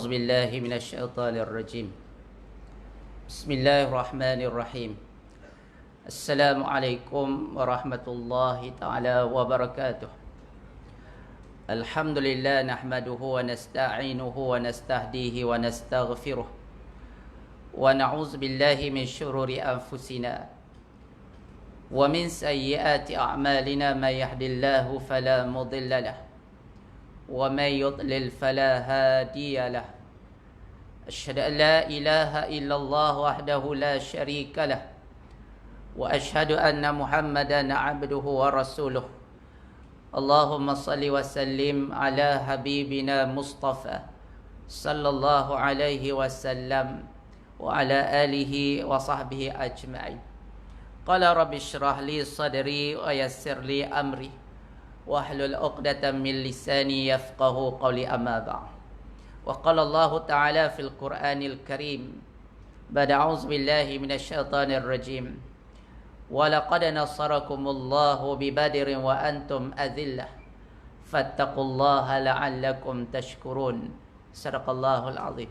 أعوذ بالله من الشيطان الرجيم. بسم الله الرحمن الرحيم. السلام عليكم ورحمة الله تعالى وبركاته. الحمد لله نحمده ونستعينه ونستهديه ونستغفره ونعوذ بالله من شرور أنفسنا ومن سيئات أعمالنا. من يهد الله فلا مضل له ومن يضلل فلا هادي له. أشهد أن لا إله إلا الله وحده لا شريك له وأشهد أن محمدا عبده ورسوله. اللهم صل وسلم على حبيبنا مصطفى صلى الله عليه وسلم وعلى آله وصحبه أجمعين. قال رب اشرح لي صدري ويسر لي أمري واحلل عقدة من لساني يفقه قولي. أما بعد. وقال الله تعالى في القرآن الكريم بعد أعوذ بالله من الشيطان الرجيم: ولقد نصركم الله ببدر وأنتم أذلة فاتقوا الله لعلكم تشكرون. صدق الله العظيم.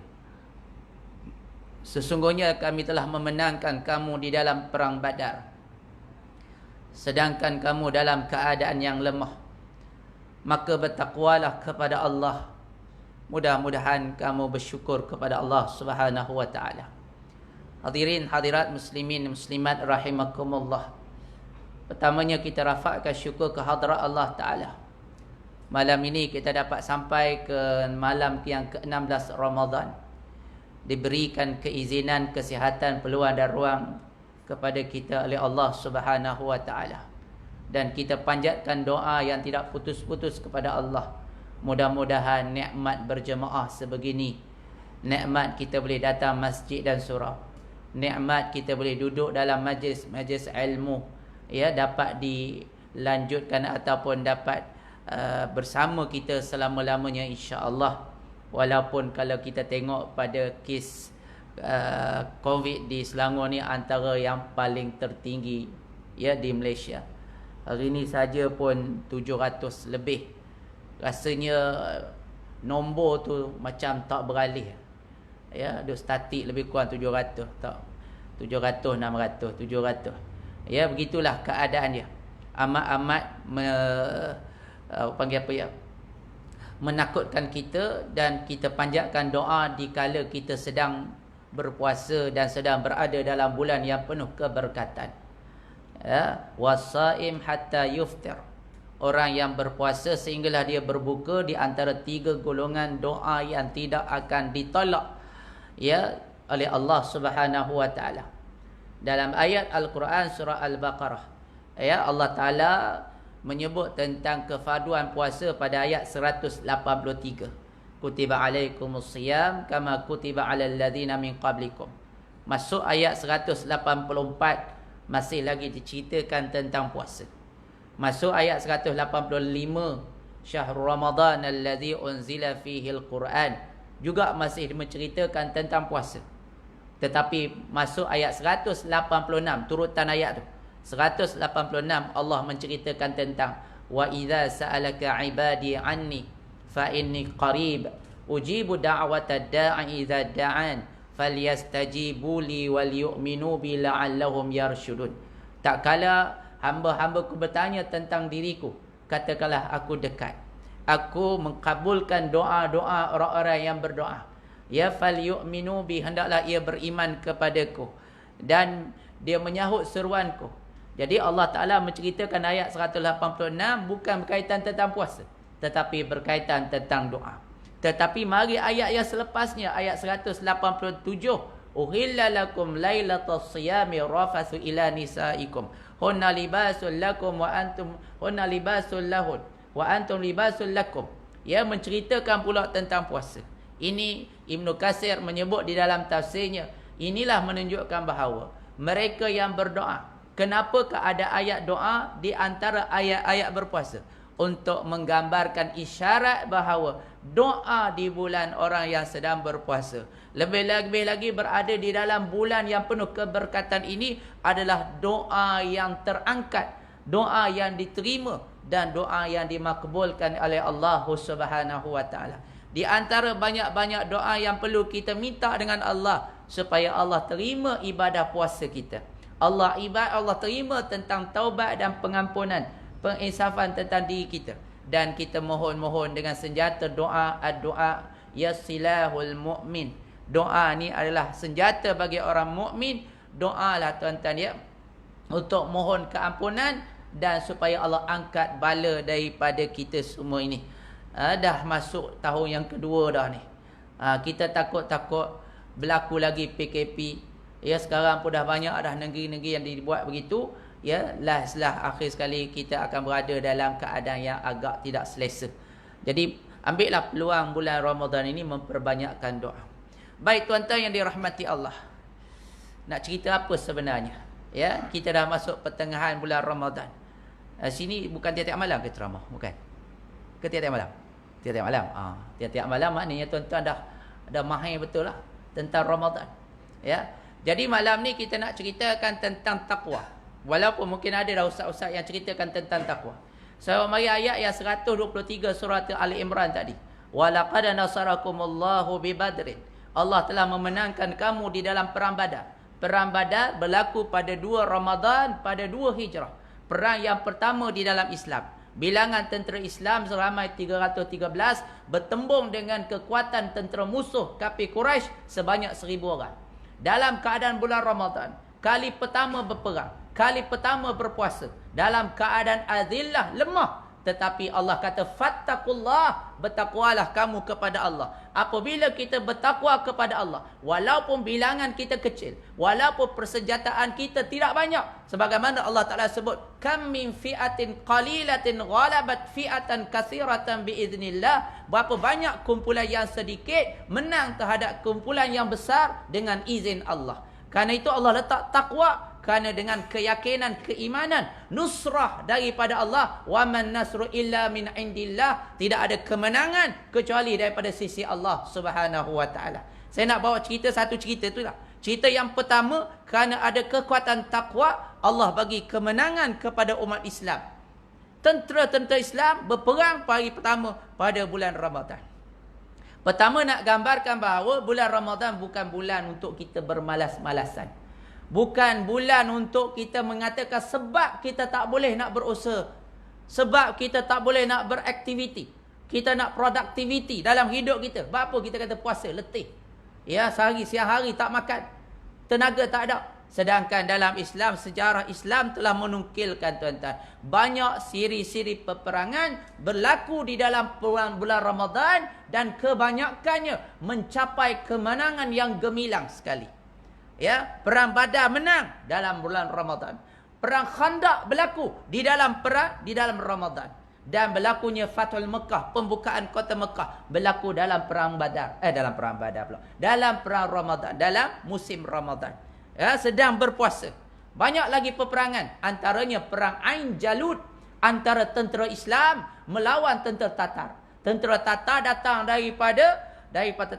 Sesungguhnya kami telah memenangkan kamu di dalam perang Badar, sedangkan kamu dalam keadaan yang lemah. Maka bertakwalah kepada Allah. Mudah-mudahan kamu bersyukur kepada Allah Subhanahu wa taala. Hadirin hadirat muslimin muslimat rahimakumullah. Pertamanya kita rafakkan syukur ke hadrat Allah taala. Malam ini kita dapat sampai ke malam yang ke-16 Ramadan. Diberikan keizinan, kesihatan, peluang dan ruang kepada kita oleh Allah Subhanahu wa taala. Dan kita panjatkan doa yang tidak putus-putus kepada Allah. Mudah-mudahan nikmat berjemaah sebegini, nikmat kita boleh datang masjid dan surau, nikmat kita boleh duduk dalam majlis ilmu, ya, dapat dilanjutkan ataupun dapat bersama kita selama-lamanya insya-Allah. Walaupun kalau kita tengok pada kes COVID di Selangor ni antara yang paling tertinggi, ya, di Malaysia. Hari ini saja pun 700 lebih. Rasanya nombor tu macam tak beralih. Ya, ada statik lebih kurang 700, tak 700, 600, 700. Ya, begitulah keadaan dia. Amat-amat panggil apa ya? Menakutkan kita, dan kita panjatkan doa dikala kita sedang berpuasa dan sedang berada dalam bulan yang penuh keberkatan. Ya, wasaim hatta yuftir. Orang yang berpuasa sehinggalah dia berbuka, di antara 3 golongan doa yang tidak akan ditolak, ya, oleh Allah Subhanahu wa taala. Dalam ayat Al-Quran surah Al-Baqarah, ya, Allah Taala menyebut tentang kefarduan puasa pada ayat 183. Kutiba alaikumus siyam kama kutiba alal ladzina min qablikum. Masuk ayat 184 masih lagi diceritakan tentang puasa. Masuk ayat 185, Syahrul Ramadan allazi unzila fihi al-Quran, juga masih menceritakan tentang puasa. Tetapi masuk ayat 186, turutan ayat tu 186, Allah menceritakan tentang wa idza sa'alaka ibadi anni fa inni qarib ujibu da'watad da'i idza da'an falyastajibu li wal yu'minu bi la'allahum yarshudun. Tak kala hamba-hambaku bertanya tentang diriku, katakanlah aku dekat. Aku mengabulkan doa-doa orang-orang yang berdoa. Ya, fal yu'minu bi, hendaklah ia beriman kepadaku dan dia menyahut seruanku. Jadi Allah Taala menceritakan ayat 186 bukan berkaitan tentang puasa, tetapi berkaitan tentang doa. Tetapi mari ayat yang selepasnya, ayat 187, uhilla lakum lailatas siyami rafathu ila nisaikum hunna libasul lakum wa antum hunna libasul lahun wa antum libasul lakum. Ya, menceritakan pula tentang puasa. Ini Ibnu Katsir menyebut di dalam tafsirnya, inilah menunjukkan bahawa mereka yang berdoa, kenapakah ada ayat doa di antara ayat-ayat berpuasa? Untuk menggambarkan isyarat bahawa doa di bulan orang yang sedang berpuasa, lebih-lebih lagi berada di dalam bulan yang penuh keberkatan ini, adalah doa yang terangkat, doa yang diterima, dan doa yang dimakbulkan oleh Allah Subhanahu wa taala. Di antara banyak-banyak doa yang perlu kita minta dengan Allah supaya Allah terima ibadah puasa kita. Allah terima tentang taubat dan pengampunan, penginsafan tentang diri kita. Dan kita mohon-mohon dengan senjata doa, ad-doa yasilahul mu'min. Doa ni adalah senjata bagi orang mukmin. Doalah tuan-tuan ya, untuk mohon keampunan dan supaya Allah angkat bala daripada kita semua ini. Dah masuk tahun yang kedua dah ni. Kita takut-takut berlaku lagi PKP. Ya, sekarang pun dah banyak dah negeri-negeri yang dibuat begitu. Ya, last akhir sekali kita akan berada dalam keadaan yang agak tidak selesa. Jadi ambillah peluang bulan Ramadan ini memperbanyakkan doa. Baik tuan-tuan yang dirahmati Allah. Nak cerita apa sebenarnya? Ya, kita dah masuk pertengahan bulan Ramadan. Sini bukan tiap-tiap malam ke ceramah? Bukan. Ke tiap-tiap malam? Tiap-tiap malam. Tiap-tiap malam maknanya tuan-tuan dah mahir betul lah tentang Ramadan. Ya. Jadi malam ni kita nak ceritakan tentang takwa. Walaupun mungkin ada dah ustaz-ustaz yang ceritakan tentang takwa. So mari ayat yang 123 surah Ali Imran tadi. Walaqad nasarakumullahu bi Badrin. Allah telah memenangkan kamu di dalam perang Badar. Perang Badar berlaku pada 2 Ramadan pada 2 Hijrah. Perang yang pertama di dalam Islam. Bilangan tentera Islam seramai 313 bertembung dengan kekuatan tentera musuh kafir Quraisy sebanyak 1000 orang. Dalam keadaan bulan Ramadan, kali pertama berperang, kali pertama berpuasa, dalam keadaan azillah, lemah. Tetapi Allah kata, fattaqullah, bertakwalah kamu kepada Allah. Apabila kita bertakwa kepada Allah, walaupun bilangan kita kecil, walaupun persenjataan kita tidak banyak, sebagaimana Allah Ta'ala sebut, kam min fi'atin qalilatin ghalabat fi'atan katsiratan biiznillah. Berapa banyak kumpulan yang sedikit menang terhadap kumpulan yang besar dengan izin Allah. Karena itu Allah letak takwa. Kerana dengan keyakinan, keimanan, nusrah daripada Allah. Wa man nasru illa min indillah. Tidak ada kemenangan kecuali daripada sisi Allah Subhanahu wa taala. Saya nak bawa satu cerita itulah. Cerita yang pertama, kerana ada kekuatan takwa, Allah bagi kemenangan kepada umat Islam. Tentera-tentera Islam berperang hari pertama pada bulan Ramadan. Pertama nak gambarkan bahawa bulan Ramadan bukan bulan untuk kita bermalas-malasan. Bukan bulan untuk kita mengatakan sebab kita tak boleh nak berusaha, sebab kita tak boleh nak beraktiviti, kita nak productivity dalam hidup kita. Sebab apa kita kata puasa? Letih. Ya, sehari siang hari tak makan, tenaga tak ada. Sedangkan dalam Islam, sejarah Islam telah menukilkan tuan-tuan, banyak siri-siri peperangan berlaku di dalam bulan Ramadan dan kebanyakannya mencapai kemenangan yang gemilang sekali. Ya, perang Badar menang dalam bulan Ramadan. Perang Khandaq berlaku di dalam Ramadan. Dan berlakunya Fathul Mekah, pembukaan kota Mekah, berlaku dalam perang Badar. Dalam perang Ramadan, dalam musim Ramadan. Ya, sedang berpuasa. Banyak lagi peperangan, antaranya perang Ain Jalut antara tentera Islam melawan tentera Tatar. Tentera Tatar datang daripada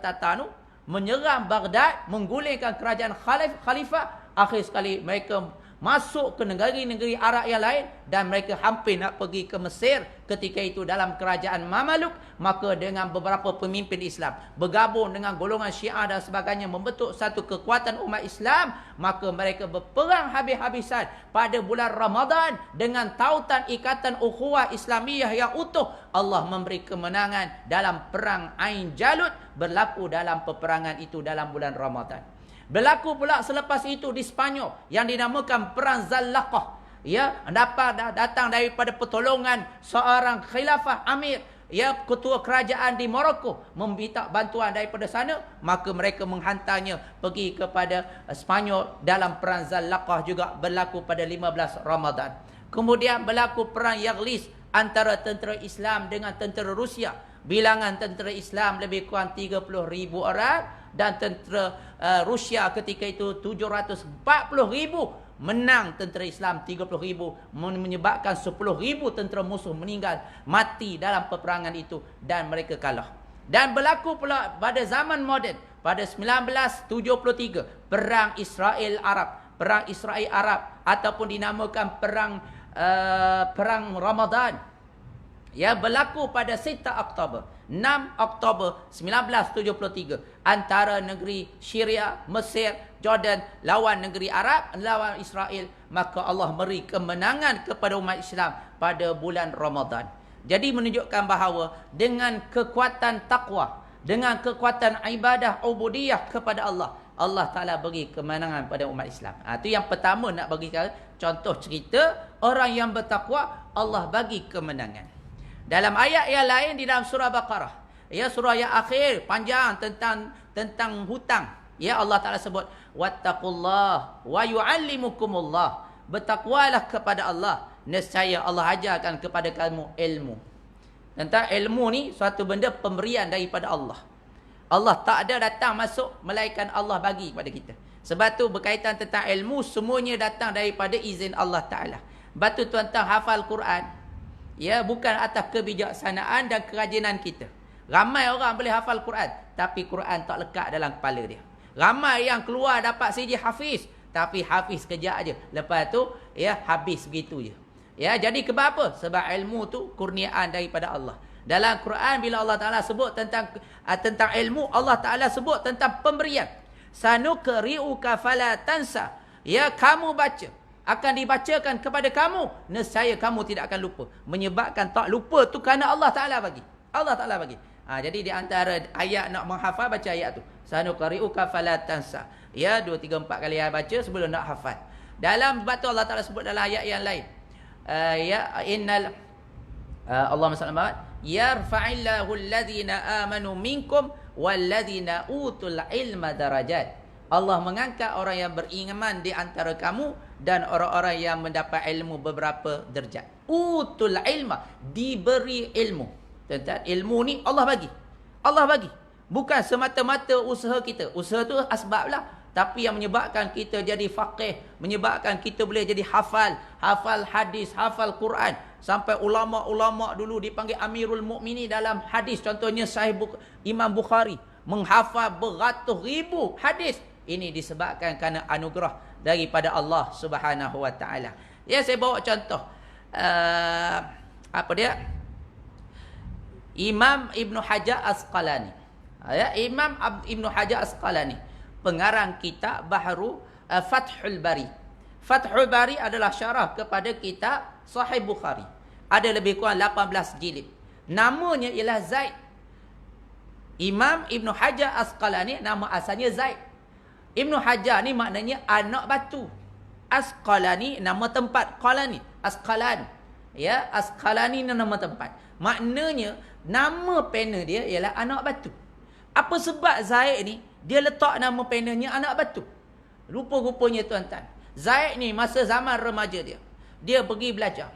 Tatar tu, menyerang Baghdad, menggulingkan kerajaan khalifah. Akhir sekali mereka masuk ke negeri-negeri Arab yang lain dan mereka hampir nak pergi ke Mesir ketika itu dalam kerajaan Mamaluk. Maka dengan beberapa pemimpin Islam bergabung dengan golongan Syiah dan sebagainya, membentuk satu kekuatan umat Islam. Maka mereka berperang habis-habisan pada bulan Ramadan dengan tautan ikatan ukhuwah Islamiyah yang utuh. Allah memberi kemenangan dalam perang Ain Jalut, berlaku dalam peperangan itu dalam bulan Ramadan. Berlaku pula selepas itu di Sepanyol yang dinamakan Perang Zallaqah. Ya, datang daripada pertolongan seorang khilafah amir, ya, ketua kerajaan di Morocco, meminta bantuan daripada sana. Maka mereka menghantarnya pergi kepada Sepanyol dalam Perang Zallaqah, juga berlaku pada 15 Ramadan. Kemudian berlaku Perang Yaghlis antara tentera Islam dengan tentera Rusia. Bilangan tentera Islam lebih kurang 30,000 orang dan tentera Rusia ketika itu 740,000. Menang tentera Islam 30,000, menyebabkan 10,000 tentera musuh meninggal mati dalam peperangan itu dan mereka kalah. Dan berlaku pula pada zaman moden pada 1973 Perang Israel Arab. Perang Israel Arab ataupun dinamakan perang Ramadan. Ya, berlaku pada 6 Oktober. 6 Oktober 1973 antara negeri Syria, Mesir, Jordan lawan negeri Arab, lawan Israel, maka Allah beri kemenangan kepada umat Islam pada bulan Ramadan. Jadi menunjukkan bahawa dengan kekuatan takwa, dengan kekuatan ibadah ubudiyah kepada Allah, Allah Ta'ala bagi kemenangan pada umat Islam. Itu yang pertama nak bagi contoh cerita orang yang bertakwa, Allah bagi kemenangan. Dalam ayat yang lain di dalam surah Baqarah, ya, surah yang akhir panjang tentang hutang. Ya, Allah Ta'ala sebut wattaqullah wa yu'allimukumullah. Bertakwalah kepada Allah, nescaya Allah ajarkan kepada kamu ilmu. Tentang ilmu ni suatu benda pemberian daripada Allah. Allah tak ada datang masuk, melainkan Allah bagi kepada kita. Sebab tu berkaitan tentang ilmu, semuanya datang daripada izin Allah Ta'ala. Sebab tu tuan-tuan hafal Quran, ya, bukan atas kebijaksanaan dan kerajinan kita. Ramai orang boleh hafal Quran, tapi Quran tak lekat dalam kepala dia. Ramai yang keluar dapat sijil hafiz, tapi hafiz kejap aja. Lepas tu, ya, habis begitu je. Ya, jadi sebab apa? Sebab ilmu tu kurniaan daripada Allah. Dalam Quran bila Allah Ta'ala sebut tentang ilmu, Allah Ta'ala sebut tentang pemberian. Sanuqri'uka fala tansa. Ya, kamu baca, akan dibacakan kepada kamu, nescaya kamu tidak akan lupa. Menyebabkan tak lupa tu kerana Allah Ta'ala bagi. Allah Ta'ala bagi. Jadi di antara ayat nak menghafal, baca ayat tu. Sanuqri'uka fala tansa. Ya, 2, 3, 4 kali ayat baca sebelum nak hafal. Dalam sebab tu Allah Ta'ala sebut dalam ayat yang lain. Ya, innal Allahumma salli ala yarfa'illahu alladhina amanu minkum walladhina utul ilma darajat. Allah mengangkat orang yang beriman di antara kamu dan orang-orang yang mendapat ilmu beberapa derajat. Utul ilma, diberi ilmu. Tentang ilmu ni Allah bagi. Allah bagi. Bukan semata-mata usaha kita. Usaha tu asbab lah. Tapi yang menyebabkan kita jadi faqih, menyebabkan kita boleh jadi hafal hadis, hafal Quran. Sampai ulama-ulama dulu dipanggil Amirul Mukminin dalam hadis. Contohnya Sahih Imam Bukhari menghafal beratus ribu hadis. Ini disebabkan kerana anugerah daripada Allah Subhanahu Wa Taala. Ya, saya bawa contoh. Apa dia? Imam Ibn Hajar Asqalani. Ya, Imam Ibn Hajar Asqalani, pengarang kitab Bahru Fathul Bari. Fathul Bari adalah syarah kepada kitab Sahih Bukhari. Ada lebih kurang 18 jilid. Namanya ialah Zaid. Imam Ibn Hajar Asqalani nama asalnya Zaid. Ibn Hajar ni maknanya anak batu. Asqalani nama tempat. Qalani, Asqalan. Ya, Asqalani nama tempat. Maknanya nama pena dia ialah anak batu. Apa sebab Zaid ni dia letak nama penanya anak batu? Rupa-rupanya tuan-tuan, Zaid ni masa zaman remaja dia pergi belajar.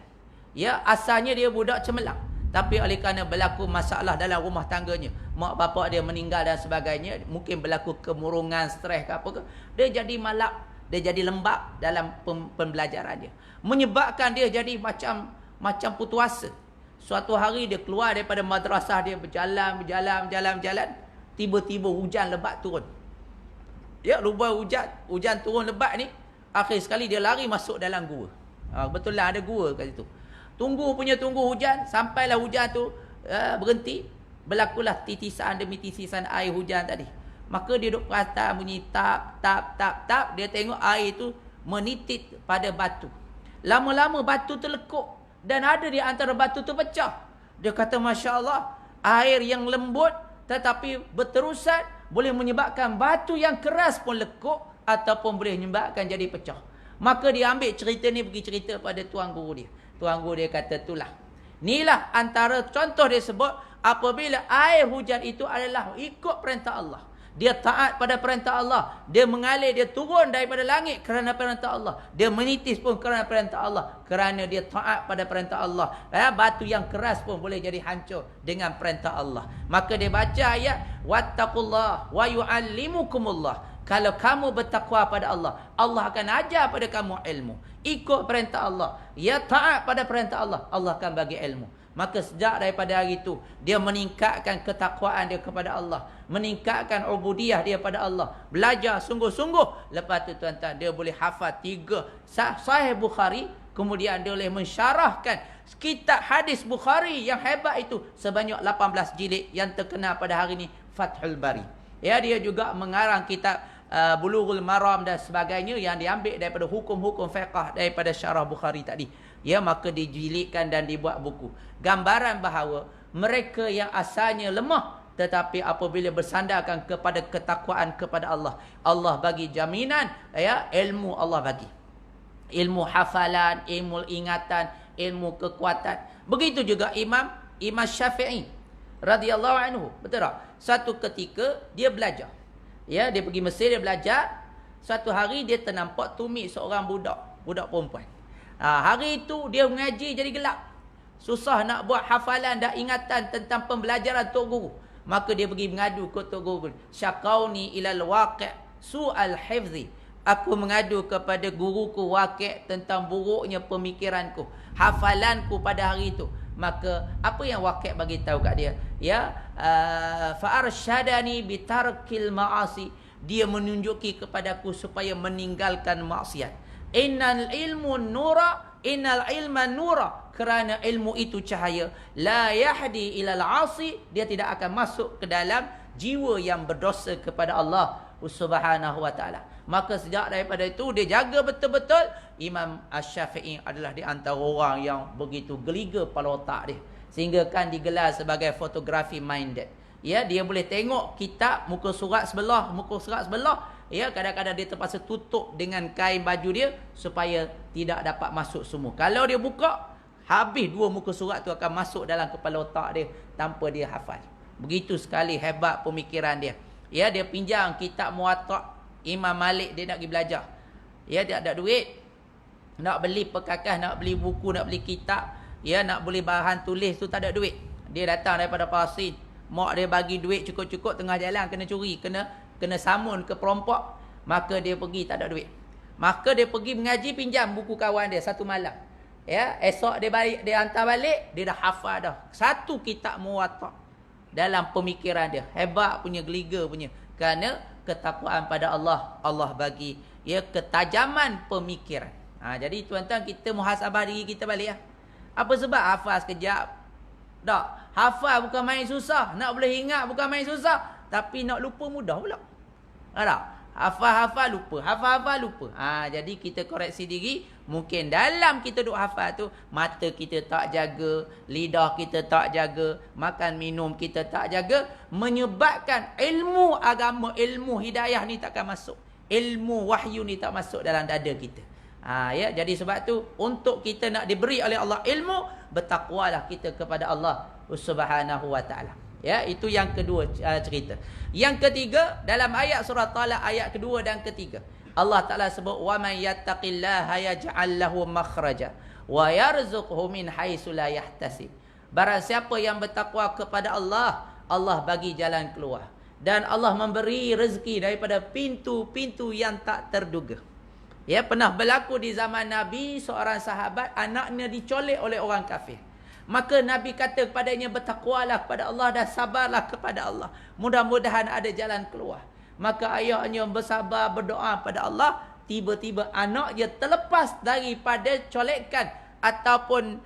Ya, asalnya dia budak cemerlang, tapi oleh kerana berlaku masalah dalam rumah tangganya, mak bapak dia meninggal dan sebagainya, mungkin berlaku kemurungan, stres ke apa ke, dia jadi malap, dia jadi lembab dalam pembelajaran dia, menyebabkan dia jadi macam putus asa. Suatu hari dia keluar daripada madrasah dia, berjalan, tiba-tiba hujan lebat turun. Ya, lupa hujan turun lebat ni, akhir sekali dia lari masuk dalam gua. Kebetulan ada gua kat situ. Tunggu hujan, sampailah hujan tu berhenti, berlakulah titisan demi titisan air hujan tadi. Maka dia duduk perasan bunyi tap, dia tengok air tu menitit pada batu. Lama-lama batu terlekuk dan ada di antara batu tu pecah. Dia kata, Masya Allah, air yang lembut tetapi berterusan boleh menyebabkan batu yang keras pun lekuk ataupun boleh menyebabkan jadi pecah. Maka dia ambil cerita ni pergi cerita pada tuan guru dia. Tuan guru dia kata, itulah. Inilah antara contoh dia sebut apabila air hujan itu adalah ikut perintah Allah. Dia taat pada perintah Allah. Dia mengalir, dia turun daripada langit kerana perintah Allah. Dia menitis pun kerana perintah Allah. Kerana dia taat pada perintah Allah. Batu yang keras pun boleh jadi hancur dengan perintah Allah. Maka dia baca ayat, wattaqullah wa yu'allimukumullah. Kalau kamu bertakwa pada Allah, Allah akan ajar pada kamu ilmu. Ikut perintah Allah. Ya, taat pada perintah Allah, Allah akan bagi ilmu. Maka sejak daripada hari itu, dia meningkatkan ketakwaan dia kepada Allah. Meningkatkan ubudiyah dia pada Allah. Belajar sungguh-sungguh. Lepas tu tuan-tuan, dia boleh hafal 3 Sahih Bukhari. Kemudian dia boleh mensyarahkan kitab hadis Bukhari yang hebat itu sebanyak 18 jilid yang terkenal pada hari ini, Fathul Bari. Ya, dia juga mengarang kitab Bulughul Maram dan sebagainya yang diambil daripada hukum-hukum fiqh daripada syarah Bukhari tadi. Ya, maka dijilidkan dan dibuat buku. Gambaran bahawa mereka yang asalnya lemah, tetapi apabila bersandarkan kepada ketakwaan kepada Allah, Allah bagi jaminan, ya, ilmu Allah bagi. Ilmu hafalan, ilmu ingatan, ilmu kekuatan. Begitu juga Imam Syafi'i radhiyallahu anhu. Betul tak? Suatu ketika dia belajar. Ya, dia pergi Mesir, dia belajar. Suatu hari dia ternampak tumit seorang budak perempuan. Hari itu dia mengaji jadi gelap. Susah nak buat hafalan dan ingatan tentang pembelajaran Tok Guru. Maka dia pergi mengadu ke Tok Guru. Syaqauni ilal waqi' su'al hifzi. Aku mengadu kepada guruku Waqi' tentang buruknya pemikiranku, hafalanku pada hari itu. Maka apa yang Waqi' bagi tahu kat dia? Ya, fa arsyadani bi tarkil ma'asi. Dia menunjuki kepadaku supaya meninggalkan maksiat. Innal ilma nura, kerana ilmu itu cahaya. La yahdi ilal 'asi, dia tidak akan masuk ke dalam jiwa yang berdosa kepada Allah Subhanahu wa taala. Maka sejak daripada itu dia jaga betul-betul. Imam Asy-Syafi'i adalah di antara orang yang begitu geliga kepala otak dia, sehingga kan digelar sebagai fotografi minded. Ya, dia boleh tengok kitab muka surat sebelah. Ya, kadang-kadang dia terpaksa tutup dengan kain baju dia supaya tidak dapat masuk semua. Kalau dia buka, habis dua muka surat tu akan masuk dalam kepala otak dia tanpa dia hafal. Begitu sekali hebat pemikiran dia. Ya, dia pinjam kitab Muwatta' Imam Malik, dia nak pergi belajar. Ya, dia ada duit. Nak beli perkakas, nak beli buku, nak beli kitab. Ya, nak beli bahan tulis tu tak ada duit. Dia datang daripada Palestin. Mak dia bagi duit cukup-cukup, tengah jalan kena curi, kena samun ke perampok. Maka dia pergi tak ada duit. Maka dia pergi mengaji, pinjam buku kawan dia satu malam. Ya, esok dia balik, dia hantar balik, dia dah hafal dah satu kitab Muwatta' dalam pemikiran dia. Hebat punya, geliga punya. Kerana ketakwaan pada Allah, Allah bagi ya ketajaman pemikiran. Jadi tuan-tuan, kita muhasabah diri kita balik. Apa sebab hafal sekejap? Tak. Hafal bukan main susah. Nak boleh ingat bukan main susah. Tapi nak lupa mudah pula. Tak? Hafal-hafal lupa. Hafal-hafal lupa. Jadi kita koreksi diri. Mungkin dalam kita duk hafal tu, mata kita tak jaga, lidah kita tak jaga, makan minum kita tak jaga, menyebabkan ilmu agama, ilmu hidayah ni takkan masuk. Ilmu wahyu ni tak masuk dalam dada kita. Ya, jadi sebab tu untuk kita nak diberi oleh Allah ilmu, bertakwalah kita kepada Allah Subhanahu wa taala. Ya, itu yang kedua cerita. Yang ketiga, dalam ayat surah Talaq ayat kedua dan ketiga, Allah Taala sebut wa man yattaqillaha yaj'al lahu makhraja wa yarzuqhu min haitsu la yahtasib. Barang siapa yang bertakwa kepada Allah, Allah bagi jalan keluar, dan Allah memberi rezeki daripada pintu-pintu yang tak terduga. Ya, pernah berlaku di zaman Nabi, seorang sahabat anaknya dicolek oleh orang kafir. Maka Nabi kata kepadanya, bertakwalah kepada Allah dan sabarlah kepada Allah. Mudah-mudahan ada jalan keluar. Maka ayahnya bersabar, berdoa pada Allah. Tiba-tiba anaknya terlepas daripada colekan ataupun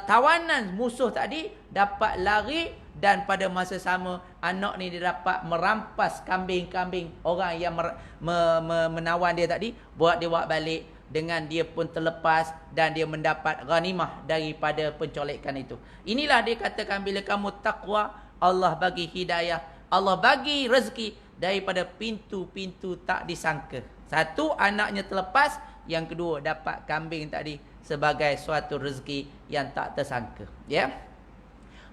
tawanan musuh tadi, dapat lari, dan pada masa sama anak ni dia dapat merampas kambing-kambing orang yang menawan dia tadi, buat dia buat balik, dengan dia pun terlepas dan dia mendapat ghanimah daripada pencolekan itu. Inilah dia katakan, bila kamu takwa, Allah bagi hidayah, Allah bagi rezeki daripada pintu-pintu tak disangka. Satu, anaknya terlepas. Yang kedua, dapat kambing tadi sebagai suatu rezeki yang tak tersangka. Ya.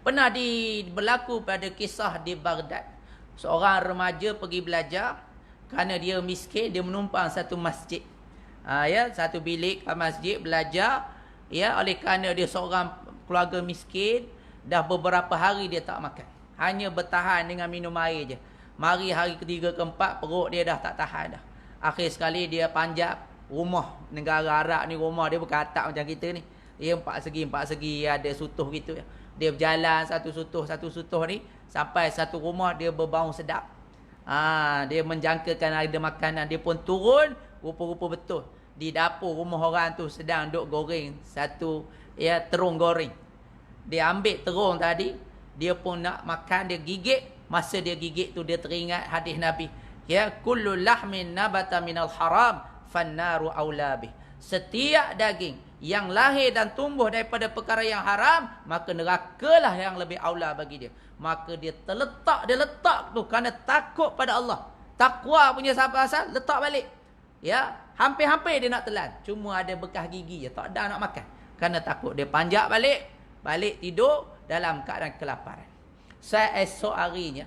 Pernah berlaku pada kisah di Baghdad. Seorang remaja pergi belajar. Kerana dia miskin, dia menumpang satu masjid. Ya, satu bilik masjid belajar. Ya, oleh kerana dia seorang keluarga miskin, dah beberapa hari dia tak makan. Hanya bertahan dengan minum air je. Mari hari ketiga keempat, perut dia dah tak tahan dah. Akhir sekali dia panjat rumah negara Arab ni, rumah dia bukan atap macam kita ni. Dia empat segi, ada sutuh gitu. Dia berjalan satu sutuh ni, sampai satu rumah dia berbau sedap. Dia menjangkakan ada makanan. Dia pun turun, rupa-rupa betul. Di dapur rumah orang tu sedang duk goreng satu ya terung goreng. Dia ambil terung tadi, dia pun nak makan, dia gigit. Masa dia gigit tu dia teringat hadis Nabi, ya kullu lahmin nabata minal haram fannaru aula bih. Setiap daging yang lahir dan tumbuh daripada perkara yang haram, maka nerakalah yang lebih aula bagi dia. Maka dia letak tu kerana takut pada Allah. Takwa punya asal letak balik. Ya, hampir-hampir dia nak telan, cuma ada bekas gigi je, tak ada nak makan. Kerana takut, dia panjat balik tidur dalam keadaan kelaparan. Saya esok harinya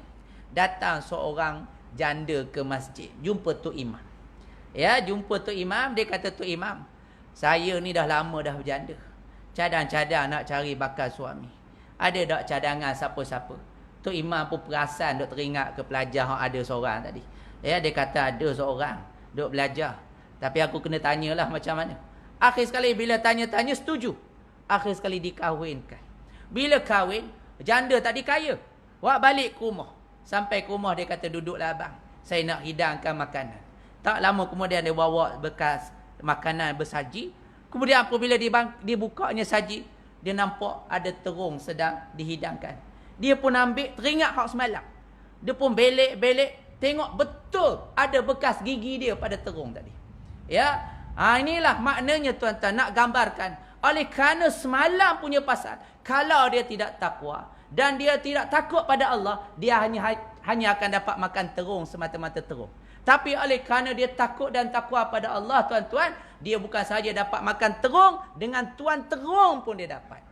datang seorang janda ke masjid, jumpa Tok Imam. Ya, jumpa Tok Imam, dia kata, Tok Imam, saya ni dah lama dah berjanda. Cadang-cadang nak cari bakal suami. Ada tak cadangan siapa-siapa? Tok Imam pun perasan, duk teringat ke pelajar ada seorang tadi. Ya, dia kata ada seorang duk belajar. Tapi aku kena tanyalah macam mana. Akhir sekali bila tanya-tanya setuju. Akhir sekali dikahwinkan. Bila kahwin, janda tadi kaya. Wak balik ke rumah. Sampai ke rumah dia kata, duduklah abang, saya nak hidangkan makanan. Tak lama kemudian dia bawa bekas makanan bersaji. Kemudian apabila dibukanya saji, dia nampak ada terung sedang dihidangkan. Dia pun ambil, teringat hak semalam. Dia pun belek-belek, tengok betul ada bekas gigi dia pada terung tadi. Ya, inilah maknanya tuan-tuan, nak gambarkan. Oleh kerana semalam punya pasal, kalau dia tidak takwa dan dia tidak takut pada Allah, dia hanya akan dapat makan terung, semata-mata terung. Tapi oleh kerana dia takut dan takwa pada Allah, tuan-tuan, dia bukan sahaja dapat makan terung, dengan tuan terung pun dia dapat.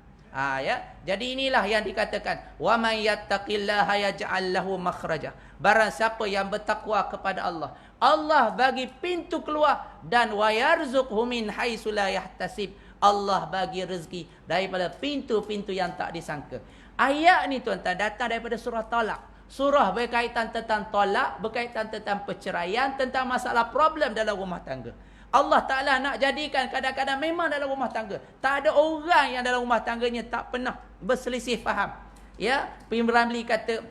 Ya. Jadi inilah yang dikatakan, wa may yattaqillaha yaj'al lahu makhraja. Barang siapa yang bertakwa kepada Allah, Allah bagi pintu keluar, dan wa yarzuqhu min haitsu la yahtasib. Allah bagi rezeki daripada pintu-pintu yang tak disangka. Ayat ni tuan-tuan datang daripada surah Talak. Surah berkaitan tentang tolak, berkaitan tentang perceraian, tentang masalah problem dalam rumah tangga. Allah Ta'ala nak jadikan kadang-kadang memang dalam rumah tangga tak ada orang yang dalam rumah tangganya tak pernah berselisih faham. Ya, P.Ramlee kata,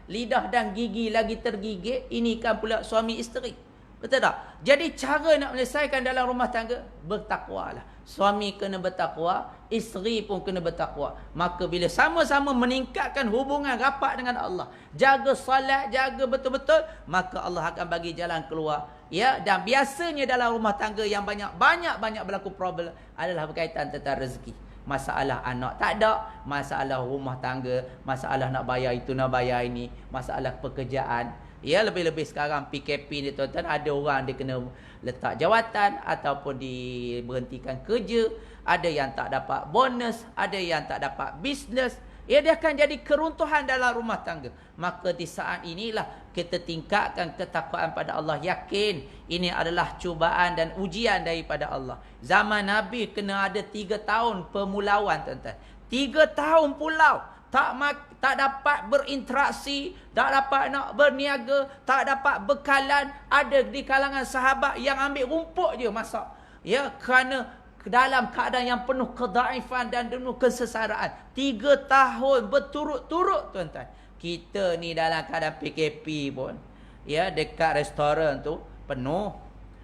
lidah dan gigi lagi tergigit, ini kan pula suami isteri. Betul tak? Jadi cara nak menyelesaikan dalam rumah tangga, bertakwalah. Suami kena bertakwa, isteri pun kena bertakwa. Maka bila sama-sama meningkatkan hubungan rapat dengan Allah, jaga salat, jaga betul-betul, maka Allah akan bagi jalan keluar. Ya, dan biasanya dalam rumah tangga yang banyak berlaku problem adalah berkaitan tentang rezeki. Masalah anak tak ada, masalah rumah tangga, masalah nak bayar itu, nak bayar ini, masalah pekerjaan. Ya, lebih-lebih sekarang PKP ni tuan-tuan, ada orang dia kena letak jawatan ataupun diberhentikan kerja, ada yang tak dapat bonus, ada yang tak dapat bisnes. Ya, dia akan jadi keruntuhan dalam rumah tangga. Maka di saat inilah kita tingkatkan ketakwaan pada Allah. Yakin ini adalah cubaan dan ujian daripada Allah. Zaman Nabi kena ada 3 tahun permulauan tuan-tuan. 3 tahun pulau. Tak dapat berinteraksi, tak dapat nak berniaga, tak dapat bekalan. Ada di kalangan sahabat yang ambil rumput je masak. Ya, kerana dalam keadaan yang penuh kedaifan dan penuh kesesaraan. 3 tahun berturut-turut tuan-tuan. Kita ni dalam keadaan PKP pun, ya, dekat restoran tu penuh.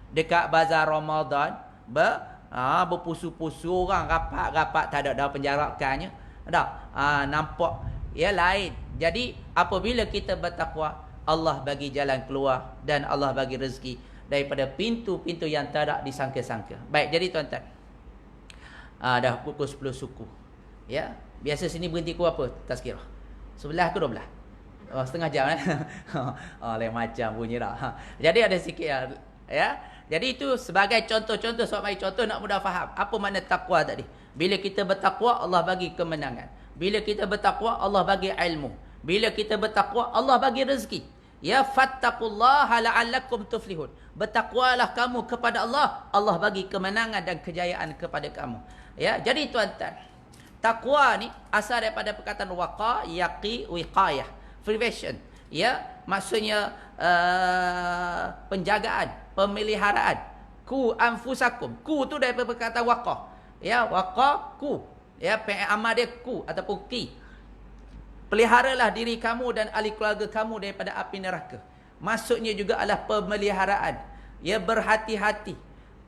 Dekat bazar Ramadan berpusu-pusu orang, rapat-rapat, tak ada penjarakannya. Nampak ya lain. Jadi apabila kita bertakwa, Allah bagi jalan keluar dan Allah bagi rezeki daripada pintu-pintu yang tak disangka-sangka. Baik, jadi tuan-tuan, dah pukul 10 suku. Ya, biasa sini berhenti pukul apa? Tazkirah 11 ke 12? Setengah jam lain macam bunyi dah. Jadi ada sikit ya. Jadi itu sebagai contoh-contoh, sebab mari contoh nak mudah faham apa makna takwa tadi. Bila kita bertakwa, Allah bagi kemenangan. Bila kita bertakwa, Allah bagi ilmu. Bila kita bertakwa, Allah bagi rezeki. Ya, fattaqullaha la'allakum tuflihun. Bertakwalah kamu kepada Allah, Allah bagi kemenangan dan kejayaan kepada kamu. Ya, jadi tuan-tuan, takwa ni asal daripada perkataan waqa, yaqi, wiqayah, prevention. Ya, maksudnya penjagaan, pemeliharaan. Ku anfusakum. Ku tu daripada perkataan waqa. Ya, waqa, ku. Ya, amal dia ku ataupun ki. Peliharalah diri kamu dan ahli keluarga kamu daripada api neraka. Maksudnya juga adalah pemeliharaan. Ya, berhati-hati.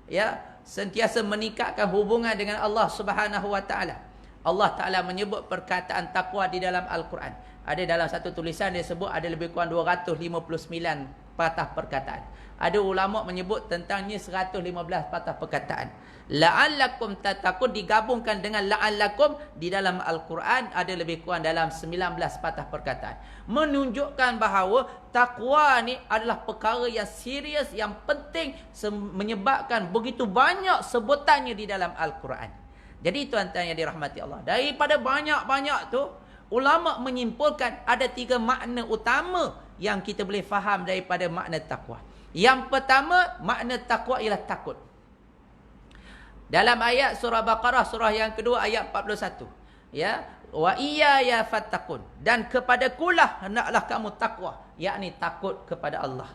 Ya, sentiasa meningkatkan hubungan dengan Allah Subhanahu wa taala. Allah Taala menyebut perkataan takwa di dalam Al-Quran. Ada dalam satu tulisan dia sebut ada lebih kurang 259 patah perkataan. Ada ulama menyebut tentangnya 115 patah perkataan. La'allakum tattaqun digabungkan dengan la'allakum di dalam Al-Quran ada lebih kurang dalam 19 patah perkataan. Menunjukkan bahawa takwa ni adalah perkara yang serius, yang penting, menyebabkan begitu banyak sebutannya di dalam Al-Quran. Jadi tuan-tuan yang dirahmati Allah, daripada banyak-banyak tu, ulama menyimpulkan ada 3 makna utama yang kita boleh faham daripada makna takwa. Yang pertama, makna takwa ialah takut. Dalam ayat surah Baqarah, surah yang kedua, ayat 41. Ya, wa iyaya fattaqun, dan kepadakulah hendaklah kamu takwa, yakni takut kepada Allah.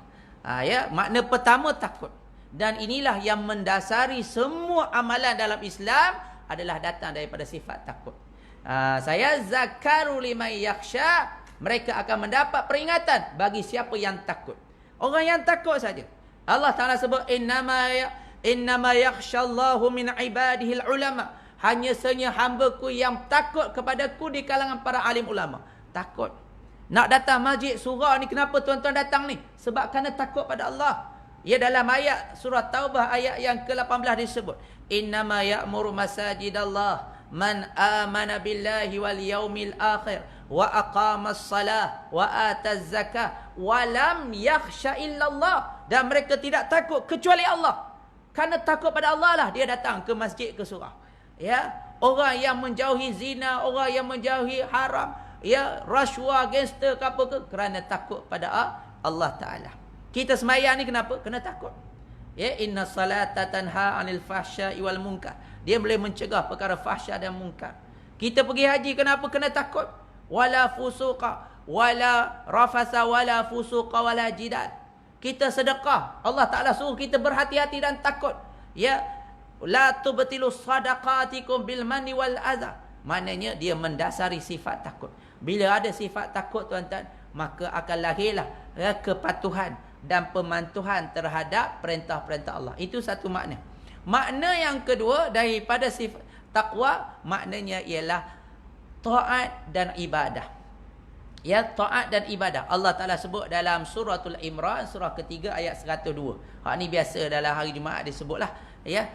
Ya, makna pertama takut. Dan inilah yang mendasari semua amalan dalam Islam adalah datang daripada sifat takut. Saya zakaru liman yakhsha, mereka akan mendapat peringatan bagi siapa yang takut. Orang yang takut saja. Allah Taala sebut innama yakhshallahu min ibadihil ulama. Hanya sahaja hamba-Ku yang takut kepadaku di kalangan para alim ulama. Takut. Nak datang masjid surah ni, kenapa tuan-tuan datang ni? Sebab kerana takut pada Allah. Ya, dalam ayat surah Taubah ayat yang ke-18 disebut, innama ya'muru masajidallah man amana billahi wal yaumil akhir wa aqamas salah wa ataz zakah wa lam yakhsha illallah. Dan mereka tidak takut kecuali Allah. Kerana takut pada Allah lah dia datang ke masjid, ke surah. Ya, orang yang menjauhi zina, orang yang menjauhi haram, ya, rasuah, gangster, apa ke, kerana takut pada Allah Taala. Kita sembahyang ni kenapa? Kena takut. Ya, inna salata tanha 'anil fahsya'i wal munkar. Dia boleh mencegah perkara fahsyat dan munkar. Kita pergi haji kenapa? Kena takut. Wala fusuqa wala rafasa wala fusuqa wala jidal. Kita sedekah, Allah Taala suruh kita berhati-hati dan takut. Ya, la tubtilu sadaqatikum bil manni wal adha. Maknanya dia mendasari sifat takut. Bila ada sifat takut tuan-tuan, maka akan lahirlah kepatuhan dan pematuhan terhadap perintah-perintah Allah. Itu satu makna. Makna yang kedua daripada sifat takwa, maknanya ialah taat dan ibadah. Ya, taat dan ibadah. Allah Taala sebut dalam suratul Imran, surah ketiga ayat 102. Hak ni biasa dalam hari Jumaat disebutlah. Ya,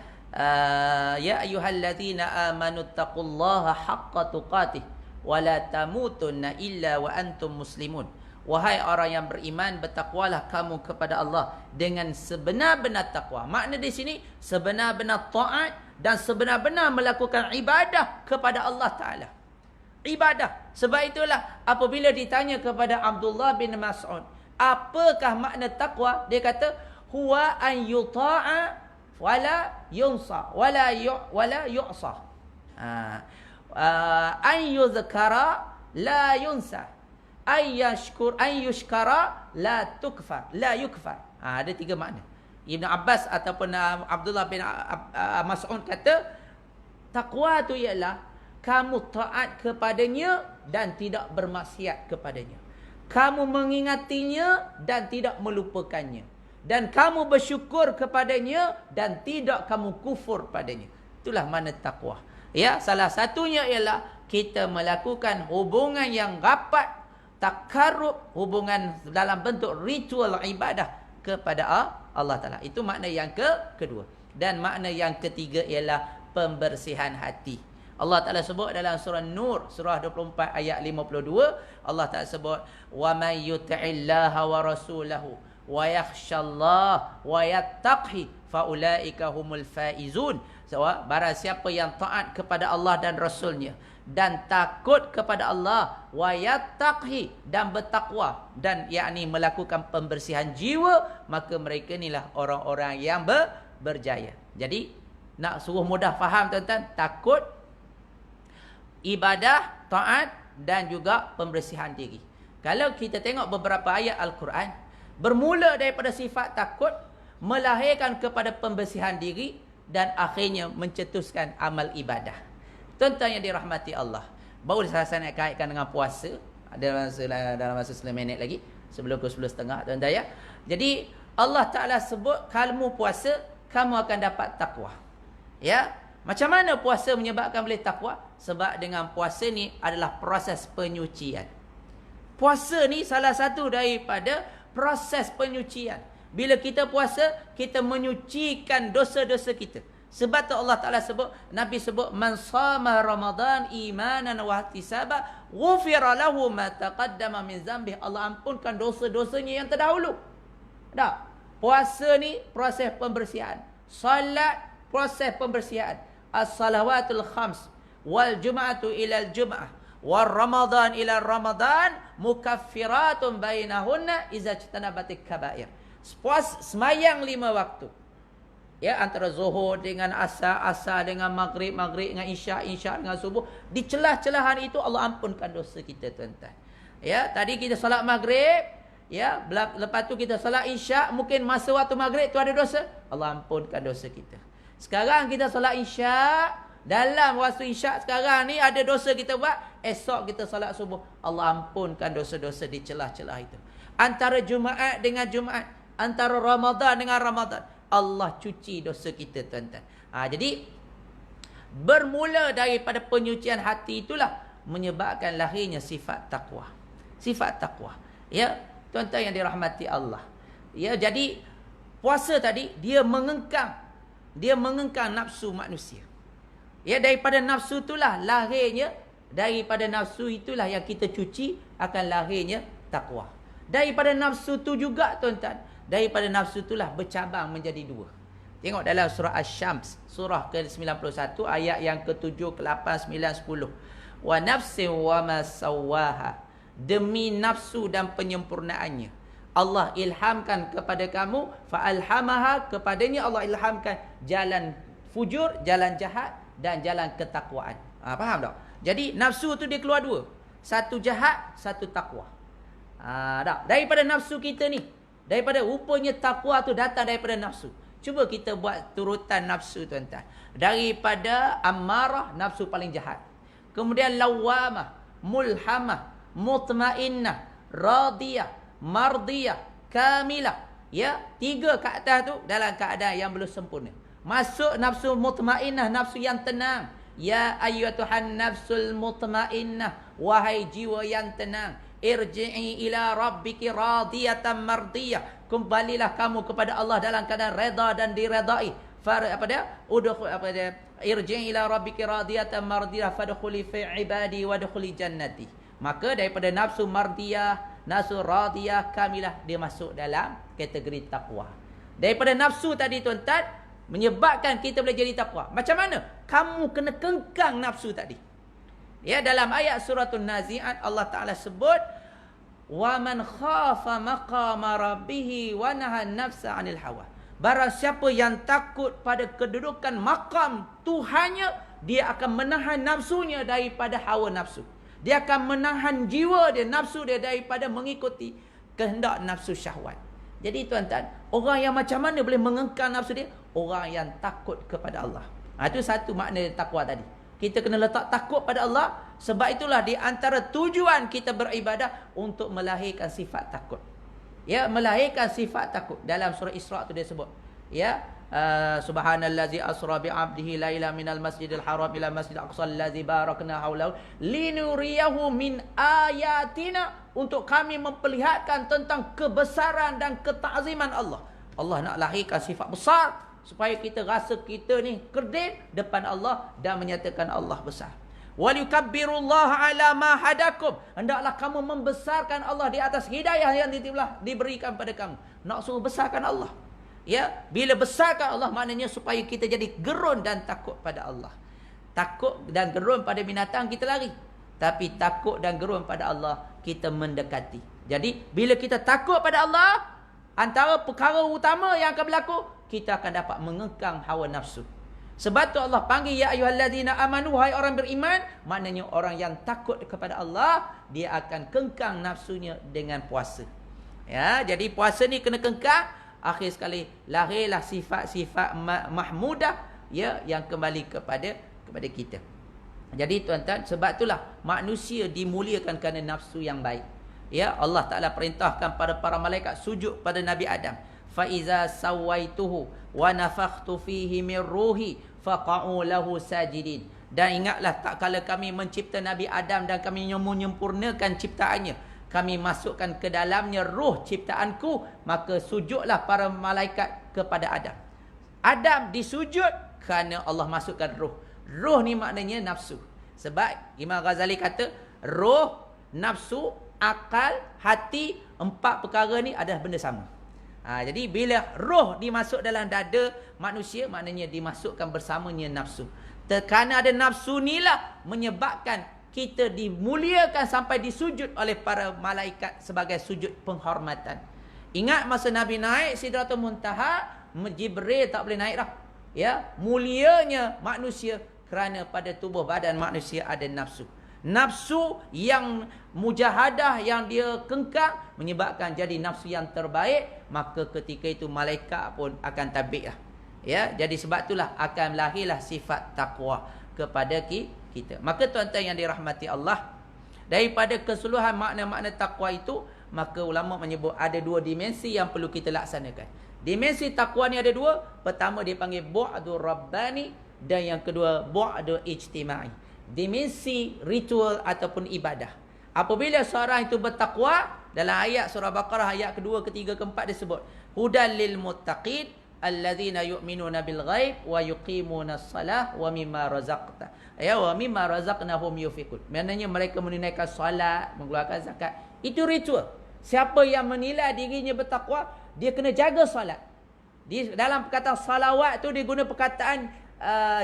ya ayyuhallazina amanu taqullaha haqqa tuqatih wa la tamutunna illa wa antum muslimun. Wahai orang yang beriman, bertakwalah kamu kepada Allah dengan sebenar-benar takwa. Makna di sini sebenar-benar taat dan sebenar-benar melakukan ibadah kepada Allah Taala. Ibadah. Sebab itulah apabila ditanya kepada Abdullah bin Mas'ud, apakah makna takwa? Dia kata, huwa an yuta'a wala yunsa wala yu'sa. An yuzkara la yunsa. An yushkara la yukfar. Ada 3 makna. Ibn Abbas ataupun Abdullah bin Mas'ud kata, takwa tu ialah kamu taat kepadanya dan tidak bermaksiat kepadanya. Kamu mengingatinya dan tidak melupakannya. Dan kamu bersyukur kepadanya dan tidak kamu kufur padanya. Itulah makna takwa. Ya, salah satunya ialah kita melakukan hubungan yang rapat, takarrub, hubungan dalam bentuk ritual ibadah kepada Allah Ta'ala. Itu makna yang kedua. Dan makna yang ketiga ialah pembersihan hati. Allah Ta'ala sebut dalam surah Nur, surah 24 ayat 52, Allah Ta'ala sebut, wa may yuti'illaha wa rasulahu wa yakhshallah wa yattaqhi fa ulaika humul faizun. So, barang siapa yang taat kepada Allah dan Rasulnya dan takut kepada Allah, wa yattaqhi, dan bertakwa, dan yakni melakukan pembersihan jiwa, maka mereka inilah orang-orang yang berjaya. Jadi nak suruh mudah faham tuan-tuan, takut, ibadah, taat dan juga pembersihan diri. Kalau kita tengok beberapa ayat Al-Quran, bermula daripada sifat takut, melahirkan kepada pembersihan diri, dan akhirnya mencetuskan amal ibadah. Tuan-tuan yang dirahmati Allah, baru saya nak kaitkan dengan puasa. Dalam masa 9 minit lagi, sebelum ke 10.30 tuan-tuan ya. Jadi Allah Ta'ala sebut, kamu puasa, kamu akan dapat takwa. Ya, macam mana puasa menyebabkan boleh takwa? Sebab dengan puasa ni adalah proses penyucian. Puasa ni salah satu daripada proses penyucian. Bila kita puasa, kita menyucikan dosa-dosa kita. Sebab tu Allah Ta'ala sebut, Nabi sebut, Man sama Ramadan imanan wa ihtisaba, ghufira lahu ma taqaddama min zambih. Allah ampunkan dosa-dosanya yang terdahulu. Tak? Puasa ni proses pembersihan. Salat, proses pembersihan. As-salawatul khams, wal jum'atu ilal jum'ah, wal ramadan ilal ramadan, mukaffiratun bainahunna iza jtanabatik kabair. Semayang 5 waktu. Ya, antara zuhur dengan asar, asar dengan maghrib, maghrib dengan isyak, isyak dengan subuh. Di celah-celahan itu Allah ampunkan dosa kita, tuan-tuan. Ya, tadi kita salat maghrib, ya, lepas tu kita salat isyak, mungkin masa waktu maghrib tu ada dosa, Allah ampunkan dosa kita. Sekarang kita salat isyak, dalam waktu isyak sekarang ni ada dosa kita buat, esok kita salat subuh, Allah ampunkan dosa-dosa di celah-celah itu. Antara Jumaat dengan Jumaat, antara Ramadan dengan Ramadan, Allah cuci dosa kita, tuan-tuan. Jadi bermula daripada penyucian hati itulah menyebabkan lahirnya sifat takwa. Sifat takwa. Ya, tuan-tuan yang dirahmati Allah. Ya, jadi puasa tadi dia mengengkang nafsu manusia. Ya, daripada nafsu itulah lahirnya, daripada nafsu itulah yang kita cuci akan lahirnya takwa. Daripada nafsu tu juga, tuan-tuan, daripada nafsu itulah bercabang menjadi 2. Tengok dalam surah Asy-Syams, surah ke-91, ayat yang ke-7, ke-8, 9, 10. Wa nafsin wa ma sawwaha. Demi nafsu dan penyempurnaannya, Allah ilhamkan kepada kamu, fa alhamaha, kepadanya Allah ilhamkan jalan fujur, jalan jahat dan jalan ketakwaan. Faham tak? Jadi nafsu tu dia keluar 2. Satu jahat, satu takwa. Tak? Daripada nafsu kita ni, daripada rupanya takwa tu datang daripada nafsu. Cuba kita buat turutan nafsu, tuan-tuan. Daripada ammarah, nafsu paling jahat. Kemudian lawamah, mulhamah, mutmainnah, radiyah, mardiyah, kamilah. Ya, 3 ke atas tu dalam keadaan yang belum sempurna. Masuk nafsu mutmainnah, nafsu yang tenang. Ya ayyatuhan nafsul mutmainnah, wahai jiwa yang tenang, irji'i ila rabbiki radiyatan mardiyah. Kembalilah kamu kepada Allah dalam keadaan redha dan diredai. Irji'i ila rabbiki radiyatan mardiyah fadkhuli fi ibadi wadkhuli jannati. Maka daripada nafsu mardiyah, nafsu radiyah, kamilah, dia masuk dalam kategori takwa. Daripada nafsu tadi, tuan-tuan, menyebabkan kita boleh jadi takwa. Macam mana? Kamu kena kengkang nafsu tadi. Ya, dalam ayat suratul Nazi'at Allah Ta'ala sebut, wa man khafa maqama rabbih wa nahan nafsa 'anil hawa. Barang siapa yang takut pada kedudukan makam Tuhannya, dia akan menahan nafsunya daripada hawa nafsu. Dia akan menahan jiwa dia, nafsu dia, daripada mengikuti kehendak nafsu syahwat. Jadi, tuan-tuan, orang yang macam mana boleh mengengkang nafsu dia? Orang yang takut kepada Allah. Itu satu makna takwa tadi. Kita kena letak takut pada Allah. Sebab itulah di antara tujuan kita beribadah untuk melahirkan sifat takut. Ya, melahirkan sifat takut. Dalam surah Isra tu dia sebut. Ya, subhanallazi asra bi'abdihi laila minal masjidil haram ila masjidil aqsa allazi barakna haulahu linuriyahu min ayatina. Untuk kami memperlihatkan tentang kebesaran dan ketakziman Allah. Allah nak lahirkan sifat besar supaya kita rasa kita ni kerdil depan Allah dan menyatakan Allah besar. Walyukabbirullaha ala ma hadakum. Hendaklah kamu membesarkan Allah di atas hidayah yang diberikan pada kamu. Nak suruh besarkan Allah. Ya, bila besarkan Allah maknanya supaya kita jadi gerun dan takut pada Allah. Takut dan gerun pada binatang kita lari. Tapi takut dan gerun pada Allah kita mendekati. Jadi bila kita takut pada Allah, antara perkara utama yang akan berlaku, kita akan dapat mengengkang hawa nafsu. Sebab tu Allah panggil ya ayyuhallazina amanu, hai orang beriman. Maknanya orang yang takut kepada Allah, dia akan kengkang nafsunya dengan puasa. Ya, jadi puasa ni kena kengkang. Akhir sekali lahirlah sifat-sifat mahmudah, ya, yang kembali kepada kita. Jadi, tuan-tuan, sebab itulah manusia dimuliakan kerana nafsu yang baik. Ya, Allah Ta'ala perintahkan pada para malaikat sujud pada Nabi Adam. fa iza sawaituhu wa nafakhtu fihi min ruhi faqa'u lahu sajidin. Dan ingatlah tak kala kami mencipta Nabi Adam dan kami menyempurnakan ciptaannya, kami masukkan ke dalamnya ruh ciptaanku, maka sujudlah para malaikat kepada Adam. Adam disujud kerana Allah masukkan ruh. Ruh ni maknanya nafsu. Sebab Imam Ghazali kata roh, nafsu, akal, hati, 4 perkara ni adalah benda sama. Jadi bila roh dimasuk dalam dada manusia, maknanya dimasukkan bersamanya nafsu. Kerana ada nafsu inilah menyebabkan kita dimuliakan sampai disujud oleh para malaikat sebagai sujud penghormatan. Ingat masa Nabi naik Sidratul Muntaha, Jibril tak boleh naik dah. Ya, mulianya manusia kerana pada tubuh badan manusia ada nafsu. Nafsu yang mujahadah, yang dia kengkang, menyebabkan jadi nafsu yang terbaik, maka ketika itu malaikat pun akan tabik lah. Ya, jadi sebab itulah akan lahirlah sifat takwa kepada kita. Maka tuan-tuan yang dirahmati Allah, daripada keseluruhan makna-makna takwa itu, maka ulama menyebut ada 2 dimensi yang perlu kita laksanakan. Dimensi takwa ni ada 2. Pertama dia panggil bu'dur rabbani, dan yang kedua bu'dur ijtimai. Dimensi ritual ataupun ibadah. Apabila seorang itu bertakwa, dalam ayat surah Baqarah ayat kedua, ketiga, keempat disebut hudal lil muttaqin alladzina yu'minuna bil ghaib wa yuqimuna shalah wa mimma razaqta wa mimma razaqnahum yunfiqun. Maknanya mereka menunaikan solat, mengeluarkan zakat. Itu ritual. Siapa yang menilai dirinya bertakwa, dia kena jaga solat. Di dalam perkataan salawat tu dia guna perkataan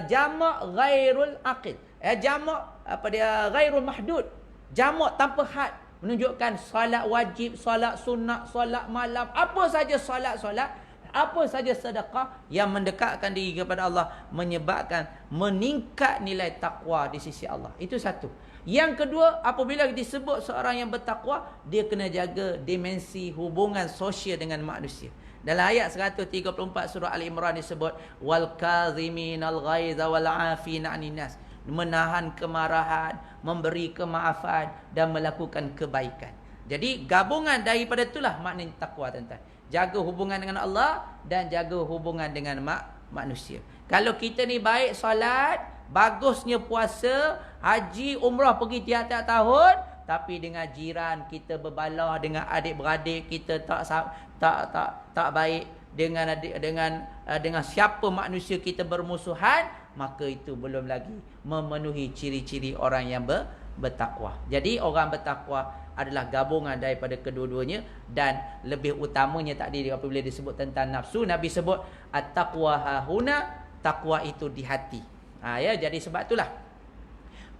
jamak ghairul aqil. Jamak apa dia, ghairul mahdud. Jamak tanpa had, menunjukkan solat wajib, solat sunat, solat malam, apa saja solat-solat, apa saja sedekah yang mendekatkan diri kepada Allah, menyebabkan meningkat nilai takwa di sisi Allah. Itu satu. Yang kedua, apabila disebut seorang yang bertakwa, dia kena jaga dimensi hubungan sosial dengan manusia. Dalam ayat 134 surah Al-Imran disebut wal kaziminal ghaiza wal afina 'anil nas, menahan kemarahan, memberi kemaafan dan melakukan kebaikan. Jadi gabungan daripada itulah makna takwa, tuan-tuan. Jaga hubungan dengan Allah dan jaga hubungan dengan manusia. Kalau kita ni baik solat, bagusnya puasa, haji, umrah pergi tiap-tiap tahun, tapi dengan jiran kita berbalah, dengan adik-beradik kita tak baik, dengan siapa manusia kita bermusuhan, maka itu belum lagi memenuhi ciri-ciri orang yang bertakwa. Jadi orang bertakwa adalah gabungan daripada kedua-duanya, dan lebih utamanya tadi apabila disebut tentang nafsu, Nabi sebut at-taqwa hahuna, takwa itu di hati. Ya, jadi sebab itulah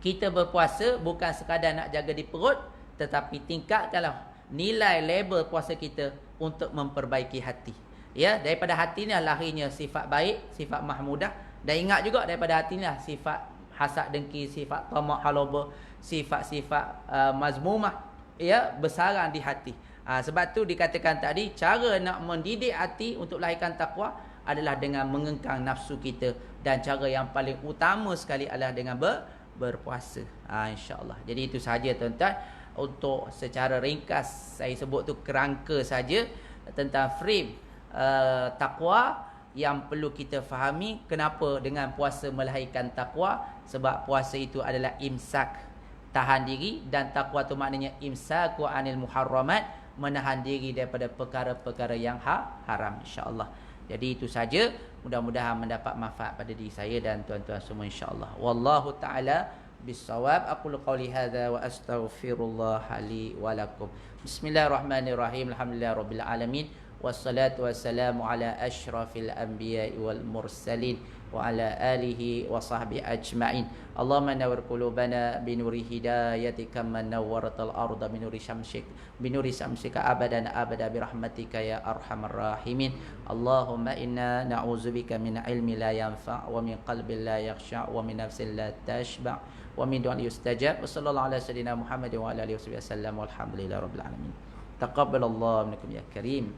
kita berpuasa bukan sekadar nak jaga di perut, tetapi tingkatkanlah nilai level puasa kita untuk memperbaiki hati. Ya, daripada hati ni lahirnya sifat baik, sifat mahmudah, dan ingat juga daripada hati ni sifat hasad dengki, sifat tamak halaba, sifat-sifat mazmumah, ya, bersarang di hati. Sebab tu dikatakan tadi, cara nak mendidik hati untuk lahirkan takwa adalah dengan mengengkang nafsu kita, dan cara yang paling utama sekali adalah dengan berpuasa. InsyaAllah. Jadi itu sahaja, tuan-tuan, untuk secara ringkas saya sebut tu kerangka saja tentang frame takwa yang perlu kita fahami. Kenapa dengan puasa melahirkan takwa? Sebab puasa itu adalah imsak, tahan diri, dan takwa tu maknanya imsaku anil muharramat, menahan diri daripada perkara-perkara yang haram, insya-Allah. Jadi itu saja, mudah-mudahan mendapat manfaat pada diri saya dan tuan-tuan semua, insya-Allah. Wallahu taala bisawab. Aqulu qawli hadza wa astaghfirullah li wa lakum. Bismillahirrahmanirrahim. Alhamdulillahirabbil alamin. Wassalatu wassalamu ala asyrafil anbiya'i wal mursalin wa ala alihi wa sahbihi ajma'in. Allahumma nawwir qulubana binuri hidayatika man nawwaratal arda binuri syamsika abadan abada birahmatika ya arhamar rahimin. Allahumma inna na'udzubika min ilmi la yanfa' wa min qalbin la yakhsha' wa min nafsin la tashba' wa min du'an yustajab. Wa sallallahu ala sayyidina Muhammad wa ala alihi wasallam walhamdulillahi rabbil alamin. Taqabbalallahu minkum ya karim.